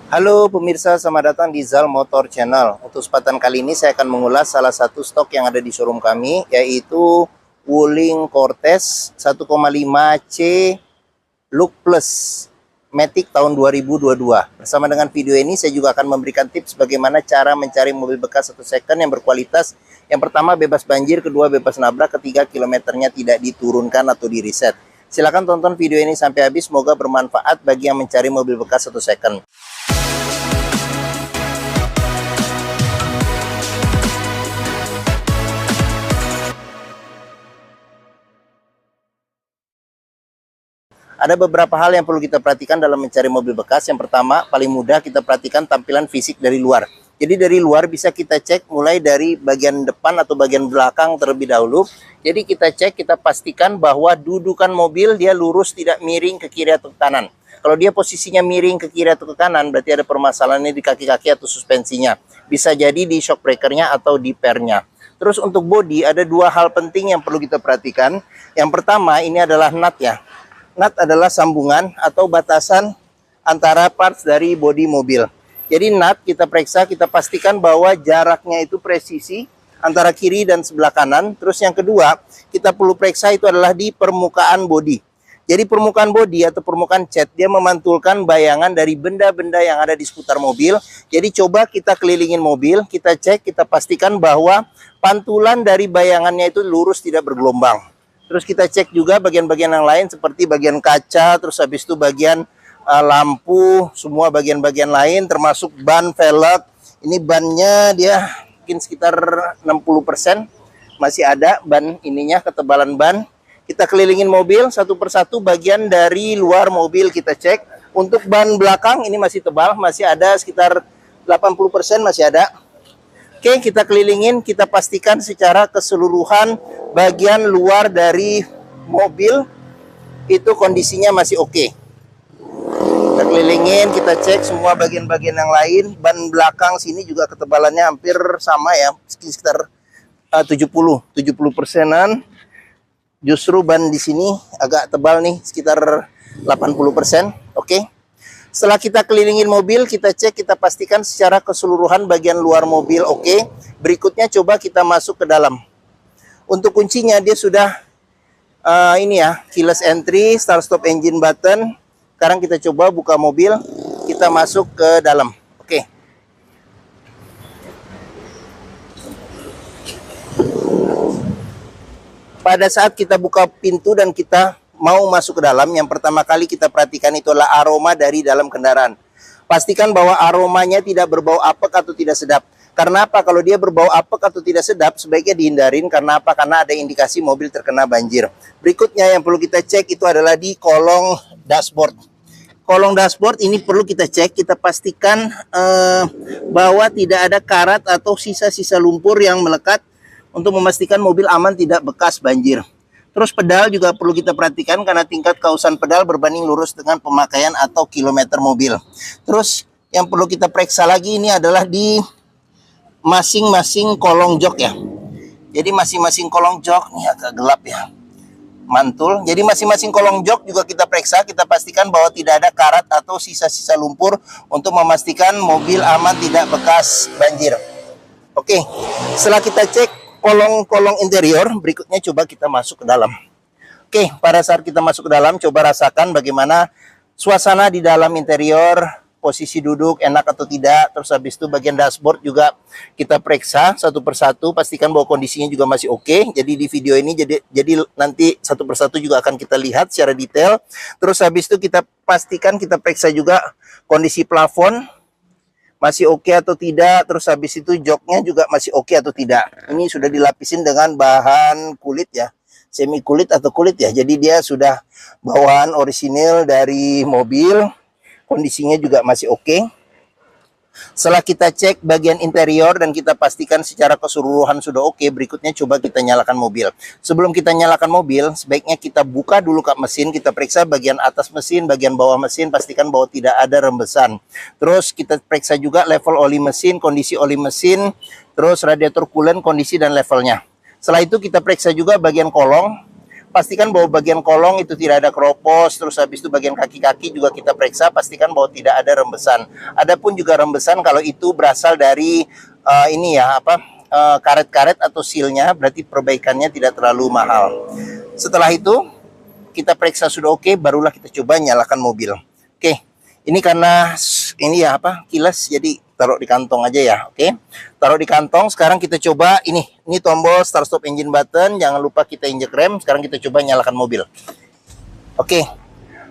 Halo pemirsa, selamat datang di Zal Motor Channel. Untuk kesempatan kali ini saya akan mengulas salah satu stok yang ada di showroom kami, yaitu Wuling Cortez 1,5C Look Plus Matic tahun 2022. Bersama dengan video ini saya juga akan memberikan tips bagaimana cara mencari mobil bekas atau second yang berkualitas. Yang pertama bebas banjir, kedua bebas nabrak, ketiga kilometernya tidak diturunkan atau di reset. Silahkan tonton video ini sampai habis, semoga bermanfaat bagi yang mencari mobil bekas atau second. Ada beberapa hal yang perlu kita perhatikan dalam mencari mobil bekas. Yang pertama, paling mudah kita perhatikan tampilan fisik dari luar. Jadi dari luar bisa kita cek mulai dari bagian depan atau bagian belakang terlebih dahulu. Jadi kita cek, kita pastikan bahwa dudukan mobil dia lurus, tidak miring ke kiri atau ke kanan. Kalau dia posisinya miring ke kiri atau ke kanan, berarti ada permasalahannya di kaki-kaki atau suspensinya. Bisa jadi di shock breakernya atau di pernya. Terus untuk bodi ada dua hal penting yang perlu kita perhatikan. Yang pertama ini adalah nut ya. Nut adalah sambungan atau batasan antara parts dari bodi mobil. Jadi nut kita periksa, kita pastikan bahwa jaraknya itu presisi antara kiri dan sebelah kanan. Terus yang kedua, kita perlu periksa itu adalah di permukaan bodi. Jadi permukaan bodi atau permukaan cat, dia memantulkan bayangan dari benda-benda yang ada di seputar mobil. Jadi coba kita kelilingin mobil, kita cek, kita pastikan bahwa pantulan dari bayangannya itu lurus, tidak bergelombang. Terus kita cek juga bagian-bagian yang lain seperti bagian kaca, terus habis itu bagian lampu, semua bagian-bagian lain termasuk ban, velg. Ini bannya dia mungkin sekitar 60% masih ada ban ininya, ketebalan ban. Kita kelilingin mobil satu persatu bagian dari luar mobil kita cek. Untuk ban belakang ini masih tebal, masih ada sekitar 80% masih ada. Oke, kita kelilingin, kita pastikan secara keseluruhan bagian luar dari mobil itu kondisinya masih oke. Kita kelilingin, kita cek semua bagian-bagian yang lain. Ban belakang sini juga ketebalannya hampir sama ya, sekitar 70%-an. Justru ban di sini agak tebal nih, sekitar 80%. Oke. Setelah kita kelilingin mobil, kita cek, kita pastikan secara keseluruhan bagian luar mobil oke. Berikutnya coba kita masuk ke dalam. Untuk kuncinya dia sudah ini ya, keyless entry, start stop engine button. Sekarang kita coba buka mobil, kita masuk ke dalam. Oke. Pada saat kita buka pintu dan kita mau masuk ke dalam, yang pertama kali kita perhatikan itu adalah aroma dari dalam kendaraan. Pastikan bahwa aromanya tidak berbau apek atau tidak sedap. Karena apa? Kalau dia berbau apek atau tidak sedap, sebaiknya dihindarin. Karena apa? Karena ada indikasi mobil terkena banjir. Berikutnya yang perlu kita cek itu adalah di kolong dashboard. Kolong dashboard ini perlu kita cek, kita pastikan bahwa tidak ada karat atau sisa-sisa lumpur yang melekat untuk memastikan mobil aman tidak bekas banjir. Terus pedal juga perlu kita perhatikan karena tingkat kausan pedal berbanding lurus dengan pemakaian atau kilometer mobil. Terus yang perlu kita periksa lagi ini adalah di masing-masing kolong jok ya. Jadi masing-masing kolong jok, ini agak gelap ya, mantul. Jadi masing-masing kolong jok juga kita periksa, kita pastikan bahwa tidak ada karat atau sisa-sisa lumpur untuk memastikan mobil aman tidak bekas banjir. Oke, setelah kita cek kolong-kolong interior, berikutnya coba kita masuk ke dalam. Oke, pada saat kita masuk ke dalam, coba rasakan bagaimana suasana di dalam interior, posisi duduk enak atau tidak. Terus habis itu bagian dashboard juga kita periksa satu persatu, pastikan bahwa kondisinya juga masih oke. Jadi di video ini jadi nanti satu persatu juga akan kita lihat secara detail. Terus habis itu kita pastikan, kita periksa juga kondisi plafon masih oke atau tidak. Terus habis itu joknya juga masih oke atau tidak. Ini sudah dilapisin dengan bahan kulit ya, semi kulit atau kulit ya. Jadi dia sudah bawaan orisinil dari mobil. Kondisinya juga masih oke. Setelah kita cek bagian interior dan kita pastikan secara keseluruhan sudah oke, berikutnya coba kita nyalakan mobil. Sebelum kita nyalakan mobil, sebaiknya kita buka dulu kap mesin, kita periksa bagian atas mesin, bagian bawah mesin, pastikan bahwa tidak ada rembesan. Terus kita periksa juga level oli mesin, kondisi oli mesin, terus radiator coolant, kondisi dan levelnya. Setelah itu kita periksa juga bagian kolong. Pastikan bahwa bagian kolong itu tidak ada keropos, terus habis itu bagian kaki-kaki juga kita periksa, pastikan bahwa tidak ada rembesan. Adapun juga rembesan kalau itu berasal dari ini ya karet-karet atau sealnya, berarti perbaikannya tidak terlalu mahal. Setelah itu kita periksa sudah oke, barulah kita coba nyalakan mobil. Oke, ini karena ini ya kilas, jadi taruh di kantong aja ya. Oke, taruh di kantong. Sekarang kita coba ini tombol start stop engine button, jangan lupa kita injek rem. Sekarang kita coba nyalakan mobil. Oke,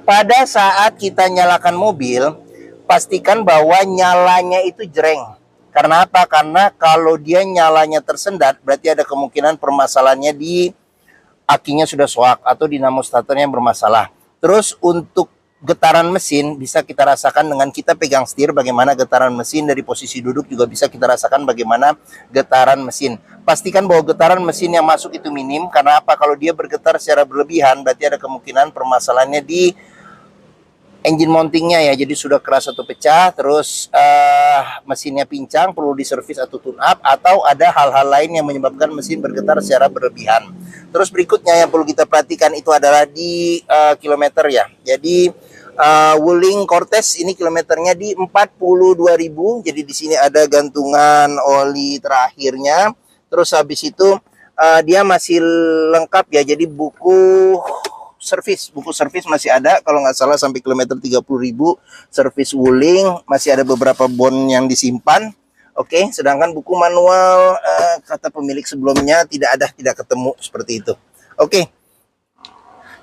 pada saat kita nyalakan mobil, pastikan bahwa nyalanya itu jreng. Karena apa? Karena kalau dia nyalanya tersendat, berarti ada kemungkinan permasalahannya di akinya sudah soak atau dinamo starternya bermasalah. Terus untuk getaran mesin bisa kita rasakan dengan kita pegang setir, bagaimana getaran mesin. Dari posisi duduk juga bisa kita rasakan bagaimana getaran mesin. Pastikan bahwa getaran mesin yang masuk itu minim. Karena apa? Kalau dia bergetar secara berlebihan, berarti ada kemungkinan permasalahannya di engine mountingnya ya, jadi sudah keras atau pecah, terus mesinnya pincang, perlu diservis atau tune up, atau ada hal-hal lain yang menyebabkan mesin bergetar secara berlebihan. Terus berikutnya yang perlu kita perhatikan itu adalah di kilometer ya. Jadi Wuling Cortez ini kilometernya di 42.000. Jadi di sini ada gantungan oli terakhirnya. Terus habis itu dia masih lengkap ya. Jadi buku servis masih ada, kalau nggak salah sampai kilometer 30.000 servis Wuling, masih ada beberapa bon yang disimpan. Oke, sedangkan buku manual kata pemilik sebelumnya tidak ketemu seperti itu. Oke,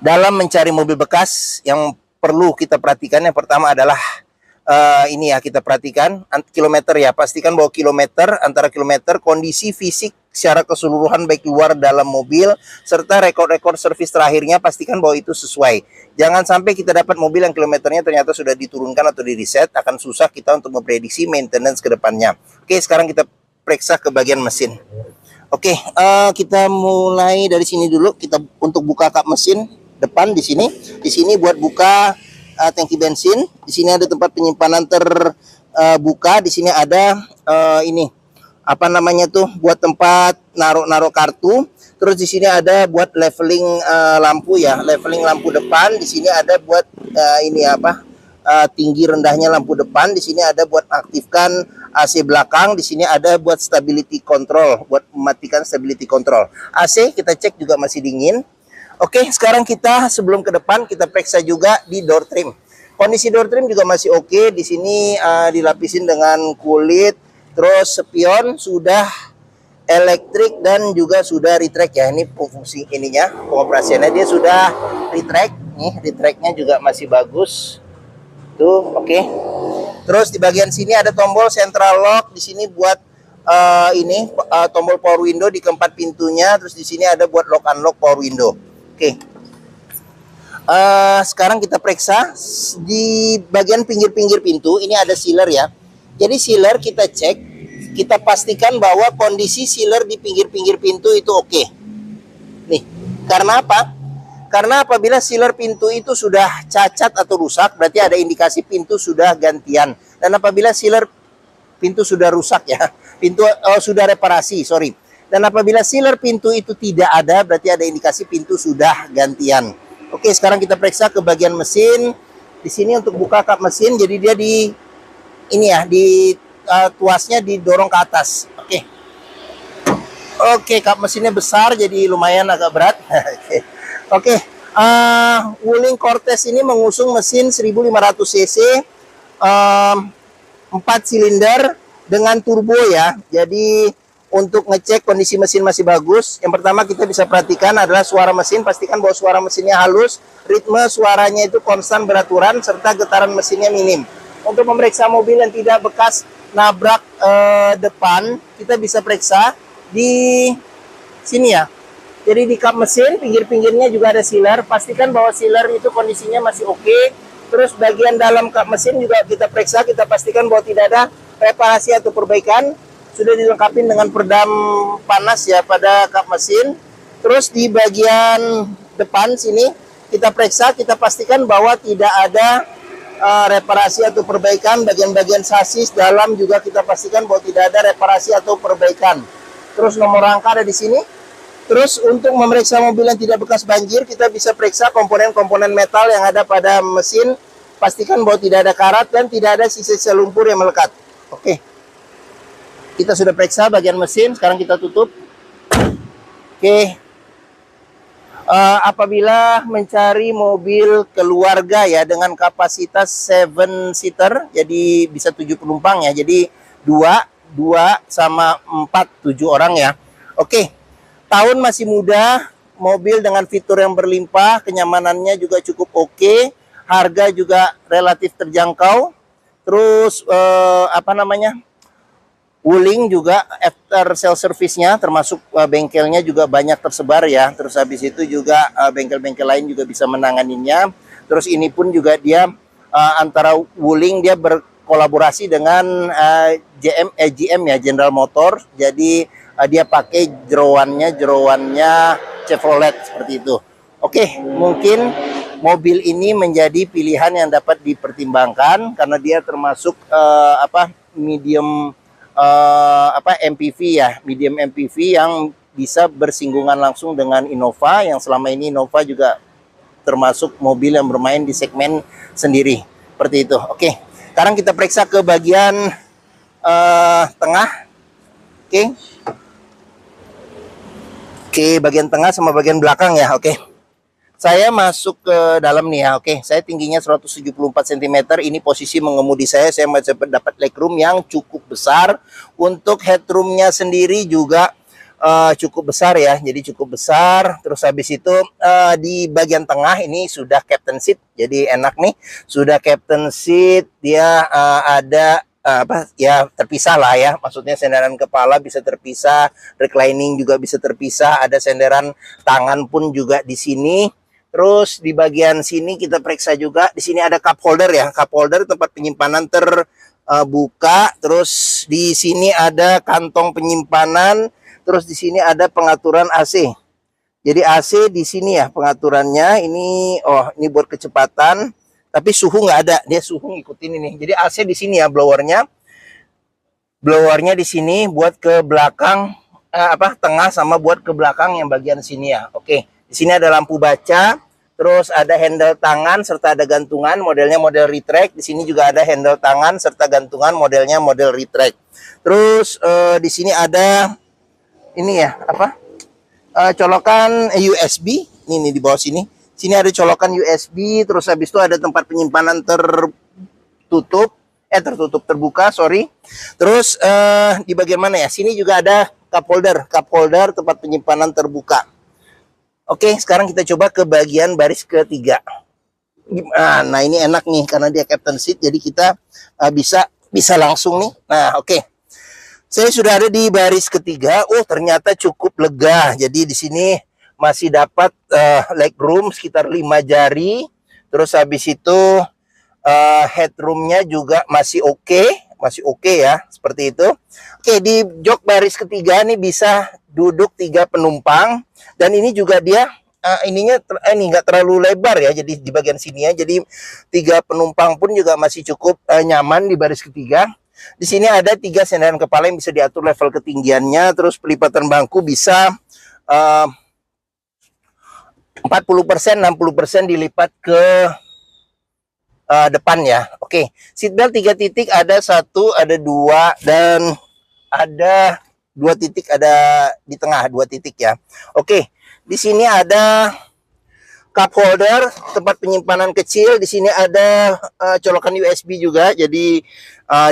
dalam mencari mobil bekas yang perlu kita perhatikan yang pertama adalah ini ya, kita perhatikan kilometer ya. Pastikan bahwa antara kilometer, kondisi fisik secara keseluruhan baik luar dalam mobil, serta rekor-rekor servis terakhirnya, pastikan bahwa itu sesuai. Jangan sampai kita dapat mobil yang kilometernya ternyata sudah diturunkan atau di reset, akan susah kita untuk memprediksi maintenance ke depannya. Oke, sekarang kita periksa ke bagian mesin. Oke, kita mulai dari sini dulu. Kita untuk buka kap mesin depan di sini. Di sini buat buka tangki bensin. Di sini ada tempat penyimpanan terbuka. Di sini ada ini buat tempat naruh kartu. Terus di sini ada buat leveling lampu ya, leveling lampu depan. Di sini ada buat tinggi rendahnya lampu depan. Di sini ada buat aktifkan AC belakang. Di sini ada buat stability control, buat mematikan stability control. AC kita cek juga masih dingin. Oke, sekarang kita sebelum ke depan kita periksa juga di door trim. Kondisi door trim juga masih oke. Di sini dilapisin dengan kulit. Terus spion sudah elektrik dan juga sudah retract ya. Ini fungsi ininya, pengoperasiannya dia sudah retract. Nih, retractnya juga masih bagus. Tuh, oke. Terus di bagian sini ada tombol central lock. Di sini buat tombol power window di keempat pintunya. Terus di sini ada buat lock unlock power window. Oke. Sekarang kita periksa di bagian pinggir-pinggir pintu. Ini ada sealer ya. Jadi sealer kita cek, kita pastikan bahwa kondisi sealer di pinggir-pinggir pintu itu oke. Nih, karena apa? Karena apabila sealer pintu itu sudah cacat atau rusak, berarti ada indikasi pintu sudah gantian. Dan apabila sealer pintu sudah rusak ya, sudah reparasi, sorry. Dan apabila sealer pintu itu tidak ada, berarti ada indikasi pintu sudah gantian. Oke, sekarang kita periksa ke bagian mesin. Di sini untuk buka kap mesin, jadi dia tuasnya didorong ke atas. Oke, kap mesinnya besar, jadi lumayan agak berat. Oke, Wuling Cortez ini mengusung mesin 1500 cc, 4 silinder dengan turbo ya. Jadi untuk ngecek kondisi mesin masih bagus, yang pertama kita bisa perhatikan adalah suara mesin. Pastikan bahwa suara mesinnya halus, ritme suaranya itu konstan beraturan, serta getaran mesinnya minim. Untuk memeriksa mobil yang tidak bekas nabrak depan, kita bisa periksa di sini ya. Jadi di kap mesin, pinggir-pinggirnya juga ada sealer. Pastikan bahwa sealer itu kondisinya masih oke. Terus bagian dalam kap mesin juga kita periksa, kita pastikan bahwa tidak ada reparasi atau perbaikan. Sudah dilengkapi dengan peredam panas ya pada kap mesin. Terus di bagian depan sini kita periksa, kita pastikan bahwa tidak ada reparasi atau perbaikan. Bagian-bagian sasis dalam juga kita pastikan bahwa tidak ada reparasi atau perbaikan. Terus nomor rangka ada di sini. Terus untuk memeriksa mobil yang tidak bekas banjir, kita bisa periksa komponen-komponen metal yang ada pada mesin. Pastikan bahwa tidak ada karat dan tidak ada sisa-sisa lumpur yang melekat. Oke. Kita sudah periksa bagian mesin, sekarang kita tutup. Oke. Apabila mencari mobil keluarga ya dengan kapasitas 7 seater, jadi bisa 7 penumpang ya. Jadi 2 sama 4, 7 orang ya. Oke. Tahun masih muda, mobil dengan fitur yang berlimpah, kenyamanannya juga cukup oke, harga juga relatif terjangkau. Terus Wuling juga after sale service-nya, termasuk bengkelnya juga banyak tersebar ya. Terus habis itu juga bengkel-bengkel lain juga bisa menanganinya. Terus ini pun juga dia antara Wuling dia berkolaborasi dengan GM ya, General Motor. Jadi dia pakai jeroannya Chevrolet seperti itu. Oke, mungkin mobil ini menjadi pilihan yang dapat dipertimbangkan karena dia termasuk medium MPV ya, medium MPV yang bisa bersinggungan langsung dengan Innova, yang selama ini Innova juga termasuk mobil yang bermain di segmen sendiri seperti itu. Oke, sekarang kita periksa ke bagian tengah. Oke, bagian tengah sama bagian belakang ya. Oke. Saya masuk ke dalam nih ya. Oke, saya tingginya 174 cm. Ini posisi mengemudi saya masih dapat legroom yang cukup besar. Untuk headroomnya sendiri juga cukup besar ya. Jadi cukup besar. Terus habis itu di bagian tengah ini sudah captain seat. Jadi enak nih. Sudah captain seat. Dia ada terpisah lah ya, maksudnya senderan kepala bisa terpisah, reclining juga bisa terpisah, ada senderan tangan pun juga di sini. Terus di bagian sini kita periksa juga, di sini ada cup holder ya, cup holder tempat penyimpanan terbuka. Terus di sini ada kantong penyimpanan, terus di sini ada pengaturan AC. Jadi AC di sini ya pengaturannya, ini ini buat kecepatan. Tapi suhu nggak ada, dia suhu ngikutin ini. Jadi AC di sini ya, blowernya di sini buat ke belakang, tengah sama buat ke belakang yang bagian sini ya. Oke, di sini ada lampu baca, terus ada handle tangan serta ada gantungan, modelnya model retract. Di sini juga ada handle tangan serta gantungan, modelnya model retract. Terus di sini ada ini ya, colokan USB. Ini di bawah sini. Sini ada colokan USB, terus habis itu ada tempat penyimpanan terbuka, sorry. Terus di bagian mana ya? Sini juga ada cup holder tempat penyimpanan terbuka. Oke, sekarang kita coba ke bagian baris ketiga. Nah, ini enak nih karena dia captain seat, jadi kita bisa langsung nih. Nah, oke. Saya sudah ada di baris ketiga. Oh, ternyata cukup lega. Jadi di sini masih dapat legroom sekitar 5 jari. Terus habis itu headroomnya juga masih oke ya, seperti itu. Oke, di jok baris ketiga nih bisa duduk 3 penumpang, dan ini juga dia ininya nggak terlalu lebar ya, jadi di bagian sini ya, jadi 3 penumpang pun juga masih cukup nyaman di baris ketiga. Di sini ada 3 senderan kepala yang bisa diatur level ketinggiannya. Terus pelipatan bangku bisa 40%, 60% dilipat ke depan ya. Oke, seatbelt 3 titik, ada 1, ada 2, dan ada 2 titik, ada di tengah 2 titik ya. Oke, di sini ada cup holder, tempat penyimpanan kecil. Di sini ada colokan USB juga. Jadi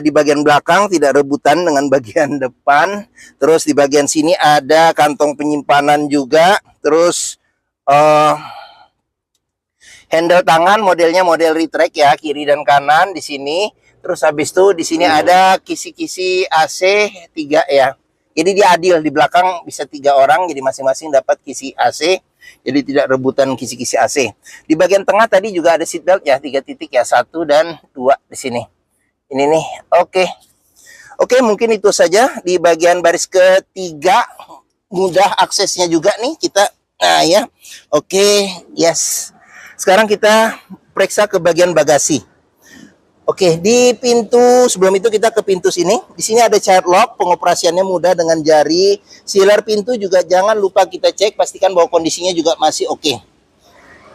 di bagian belakang tidak rebutan dengan bagian depan. Terus di bagian sini ada kantong penyimpanan juga. Terus handle tangan modelnya model retract ya, kiri dan kanan di sini. Terus habis itu di sini ada kisi-kisi AC 3 ya. Jadi dia adil, di belakang bisa 3 orang, jadi masing-masing dapat kisi AC. Jadi tidak rebutan kisi-kisi AC. Di bagian tengah tadi juga ada seatbelt ya, 3 titik ya, 1 dan 2 di sini. Ini nih, oke. Oke, mungkin itu saja di bagian baris ketiga. Mudah aksesnya juga nih kita. Nah ya, oke, yes. Sekarang kita periksa ke bagian bagasi. Oke, di pintu sebelum itu kita ke pintu sini. Di sini ada child lock, pengoperasiannya mudah dengan jari. Sealer pintu juga jangan lupa kita cek, pastikan bahwa kondisinya juga masih oke.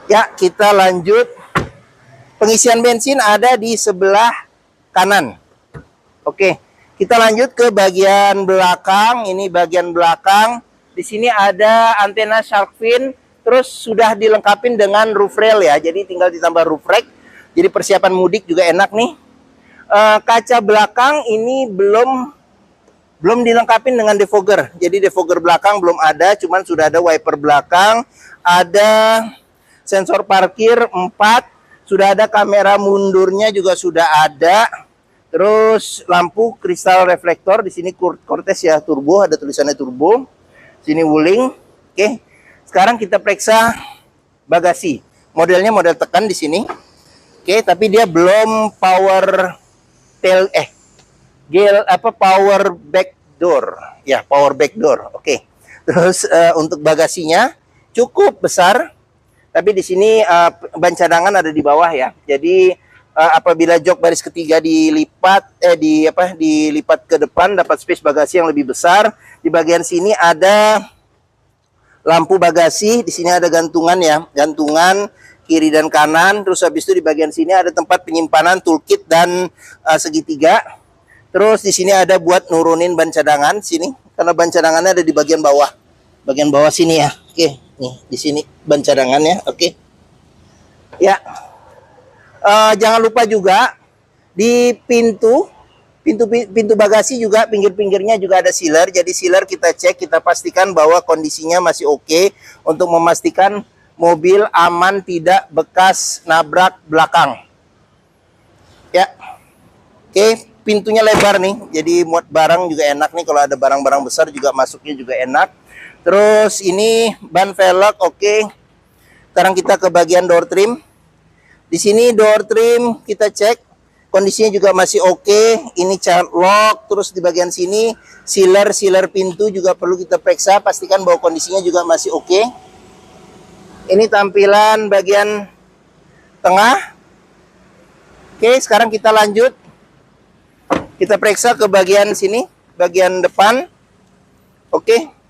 Ya, kita lanjut. Pengisian bensin ada di sebelah kanan. Oke, kita lanjut ke bagian belakang. Ini bagian belakang. Di sini ada antena shark fin, terus sudah dilengkapi dengan roof rail ya. Jadi tinggal ditambah roof rack. Jadi persiapan mudik juga enak nih. Kaca belakang ini belum dilengkapi dengan defogger. Jadi defogger belakang belum ada, cuman sudah ada wiper belakang, ada sensor parkir 4, sudah ada kamera mundurnya juga sudah ada. Terus lampu kristal reflektor di sini Cortez ya turbo, ada tulisannya turbo. Sini Wuling. Oke. Sekarang kita periksa bagasi. Modelnya model tekan di sini. Oke, tapi dia belum power power back door. Ya, power back door. Oke. Terus untuk bagasinya cukup besar. Tapi di sini ban cadangan ada di bawah ya. Jadi apabila jok baris ketiga dilipat dilipat ke depan, dapat space bagasi yang lebih besar. Di bagian sini ada lampu bagasi, di sini ada gantungan ya, gantungan kiri dan kanan. Terus habis itu di bagian sini ada tempat penyimpanan toolkit dan segitiga. Terus di sini ada buat nurunin ban cadangan sini, karena ban cadangannya ada di bagian bawah. Bagian bawah sini ya. Oke, nih di sini ban cadangannya. Oke. Ya. Jangan lupa juga di pintu bagasi juga pinggir-pinggirnya juga ada sealer. Jadi sealer kita cek, kita pastikan bahwa kondisinya masih oke untuk memastikan mobil aman, tidak bekas nabrak belakang. Ya. Oke, pintunya lebar nih. Jadi muat barang juga enak nih, kalau ada barang-barang besar juga masuknya juga enak. Terus ini ban velg oke. Sekarang kita ke bagian door trim. Di sini door trim kita cek kondisinya juga masih oke. Ini child lock. Terus di bagian sini sealer pintu juga perlu kita periksa, pastikan bahwa kondisinya juga masih oke. Ini tampilan bagian tengah. Oke, sekarang kita lanjut. Kita periksa ke bagian sini, bagian depan. Oke.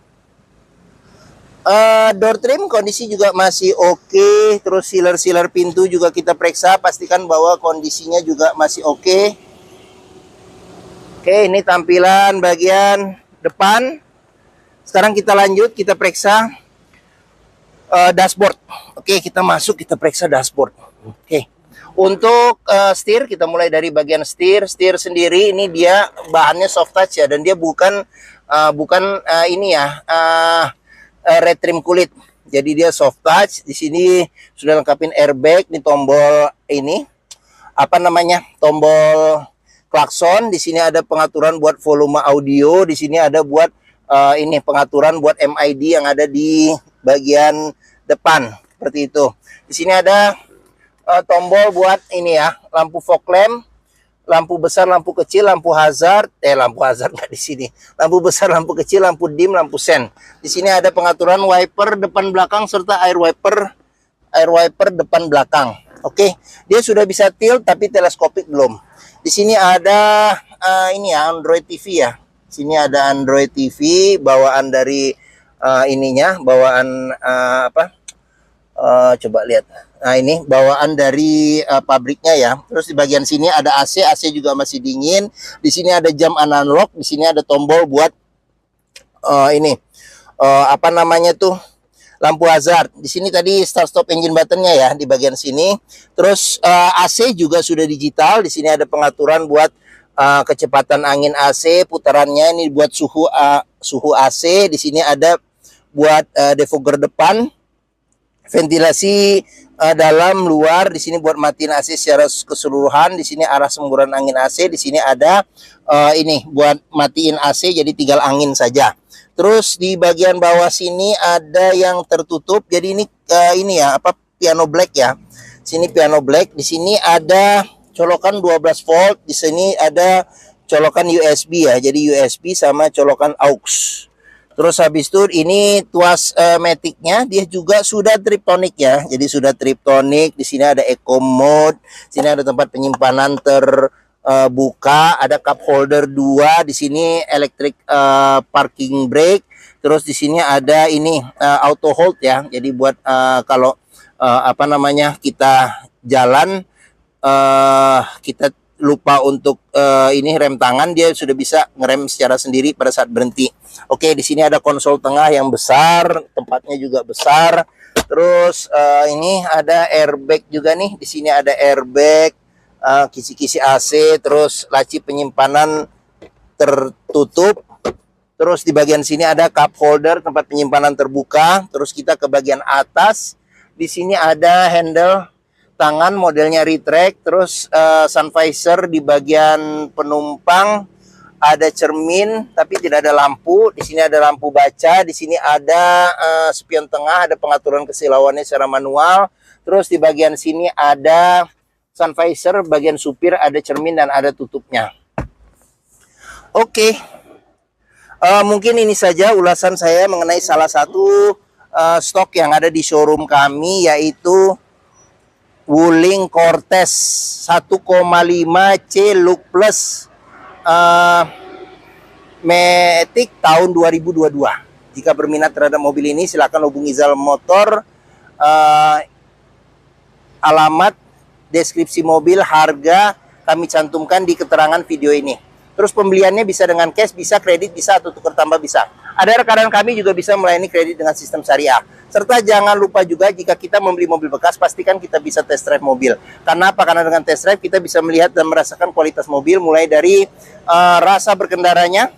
Door trim kondisi juga masih oke. Terus sealer pintu juga kita periksa, pastikan bahwa kondisinya juga masih oke. Oke, ini tampilan bagian depan. Sekarang kita lanjut, kita periksa dashboard. Oke, kita masuk, kita periksa dashboard. Oke, untuk setir kita mulai dari bagian setir. Setir sendiri ini dia bahannya soft touch ya, dan dia bukan ini ya red trim kulit. Jadi dia soft touch. Di sini sudah lengkapin airbag, di tombol ini apa namanya, tombol klakson. Di sini ada pengaturan buat volume audio. Di sini ada buat ini pengaturan buat MID yang ada di bagian depan seperti itu. Di sini ada tombol buat ini ya, lampu fog lamp, lampu besar, lampu kecil, lampu hazard. Lampu hazard nggak di sini. Lampu besar, lampu kecil, lampu dim, lampu sen. Di sini ada pengaturan wiper depan belakang serta air wiper depan belakang. Oke, dia sudah bisa tilt tapi teleskopik belum. Di sini ada ini ya, Android TV ya. Sini ada Android TV bawaan dari ininya, bawaan coba lihat. Nah, ini bawaan dari pabriknya ya. Terus di bagian sini ada AC, AC juga masih dingin. Di sini ada jam analog, di sini ada tombol buat ini apa namanya tuh, lampu hazard. Di sini tadi start stop engine buttonnya ya di bagian sini. Terus AC juga sudah digital. Di sini ada pengaturan buat kecepatan angin AC, putarannya ini buat suhu AC. Di sini ada buat defogger depan, ventilasi dalam luar. Di sini buat matiin AC secara keseluruhan. Di sini arah semburan angin AC. Di sini ada ini buat matiin AC, jadi tinggal angin saja. Terus di bagian bawah sini ada yang tertutup. Jadi ini ya apa, piano black ya. Sini piano black. Di sini ada colokan 12 volt. Di sini ada colokan USB ya. Jadi USB sama colokan aux. Terus habis itu ini tuas matic-nya dia juga sudah triptonic ya. Jadi sudah triptonic. Di sini ada eco mode, sini ada tempat penyimpanan terbuka, ada cup holder 2, di sini electric parking brake. Terus di sini ada ini auto hold ya. Jadi buat kalau apa namanya kita jalan kita lupa untuk ini rem tangan, dia sudah bisa ngerem secara sendiri pada saat berhenti. Oke, di sini ada konsol tengah yang besar, tempatnya juga besar. Terus ini ada airbag juga nih. Di sini ada airbag, kisi-kisi AC, terus laci penyimpanan tertutup. Terus di bagian sini ada cup holder, tempat penyimpanan terbuka. Terus kita ke bagian atas. Di sini ada handle tangan modelnya retract. Terus sun visor di bagian penumpang. Ada cermin tapi tidak ada lampu. Di sini ada lampu baca. Di sini ada spion tengah, ada pengaturan kesilauannya secara manual. Terus di bagian sini ada sun visor, bagian supir ada cermin dan ada tutupnya. Oke. Mungkin ini saja ulasan saya mengenai salah satu stok yang ada di showroom kami, yaitu Wuling Cortez 1,5 C Look Plus Matic tahun 2022. Jika berminat terhadap mobil ini silakan hubungi Zal Motor. Alamat, deskripsi mobil, harga kami cantumkan di keterangan video ini. Terus pembeliannya bisa dengan cash, bisa kredit, bisa atau tukar tambah bisa. Ada rekan kami juga bisa melayani kredit dengan sistem syariah. Serta jangan lupa juga jika kita membeli mobil bekas, pastikan kita bisa test drive mobil. Karena apa? Karena dengan test drive kita bisa melihat dan merasakan kualitas mobil, mulai dari rasa berkendaranya,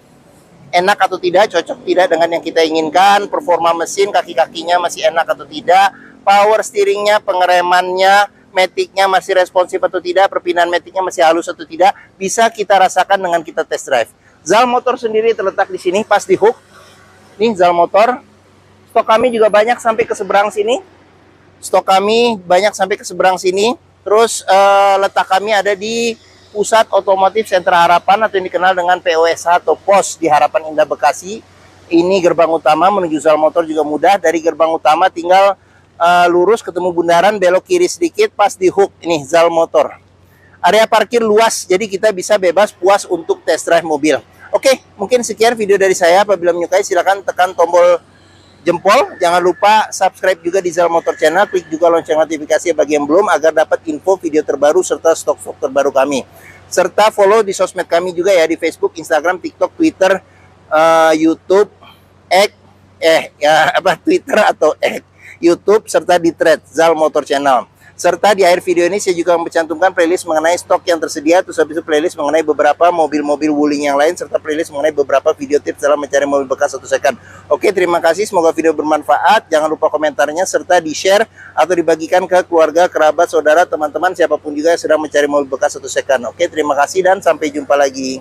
enak atau tidak, cocok tidak dengan yang kita inginkan, performa mesin, kaki-kakinya masih enak atau tidak, power steeringnya, pengeremannya, matic-nya masih responsif atau tidak, perpindahan matic-nya masih halus atau tidak, bisa kita rasakan dengan kita test drive. Zal Motor sendiri terletak di sini, pas di hook. Nih Zal Motor. Stok kami juga banyak sampai ke seberang sini. Terus letak kami ada di Pusat Otomotif Sentra Harapan atau yang dikenal dengan POSH atau POS di Harapan Indah Bekasi. Ini gerbang utama menuju Zal Motor juga mudah. Dari gerbang utama tinggal lurus ketemu bundaran, belok kiri sedikit pas di hook ini Zal Motor. Area parkir luas, jadi kita bisa bebas puas untuk test drive mobil. Oke, mungkin sekian video dari saya. Apabila menyukai silakan tekan tombol jempol. Jangan lupa subscribe juga di Zal Motor Channel, klik juga lonceng notifikasi bagi yang belum agar dapat info video terbaru serta stok-stok terbaru kami. Serta follow di sosmed kami juga ya, di Facebook, Instagram, TikTok, Twitter, YouTube, Twitter atau YouTube, serta di thread Zal Motor Channel. Serta di akhir video ini saya juga mencantumkan playlist mengenai stok yang tersedia, terus habis itu playlist mengenai beberapa mobil-mobil Wuling yang lain, serta playlist mengenai beberapa video tips dalam mencari mobil bekas atau second. Oke, terima kasih, semoga video bermanfaat. Jangan lupa komentarnya serta di-share atau dibagikan ke keluarga, kerabat, saudara, teman-teman, siapapun juga yang sedang mencari mobil bekas atau second. Oke, terima kasih dan sampai jumpa lagi.